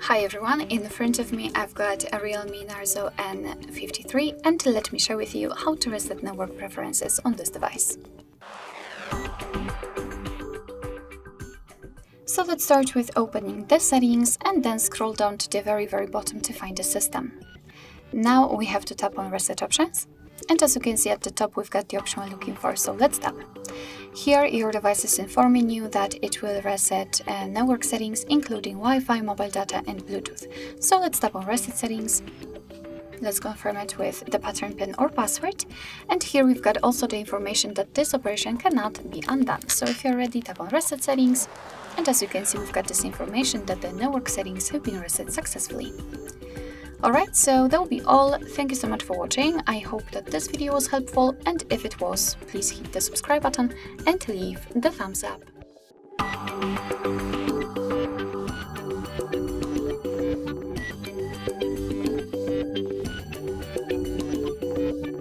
Hi everyone, in front of me I've got a REALME Narzo N53 and let me share with you how to reset network preferences on this device. So let's start with opening the settings and then scroll down to the very bottom to find the system. Now we have to tap on reset options, and as you can see at the top we've got the option we're looking for, so let's tap. Here your device is informing you that it will reset network settings including Wi-Fi, mobile data and Bluetooth. So let's tap on reset settings. Let's confirm it with the pattern pin or password, and here we've got also the information that this operation cannot be undone. So if you're ready, tap on reset settings, and as you can see we've got this information that the network settings have been reset successfully. Alright, so that will be all. Thank you so much for watching. I hope that this video was helpful, and if it was, please hit the subscribe button and leave the thumbs up.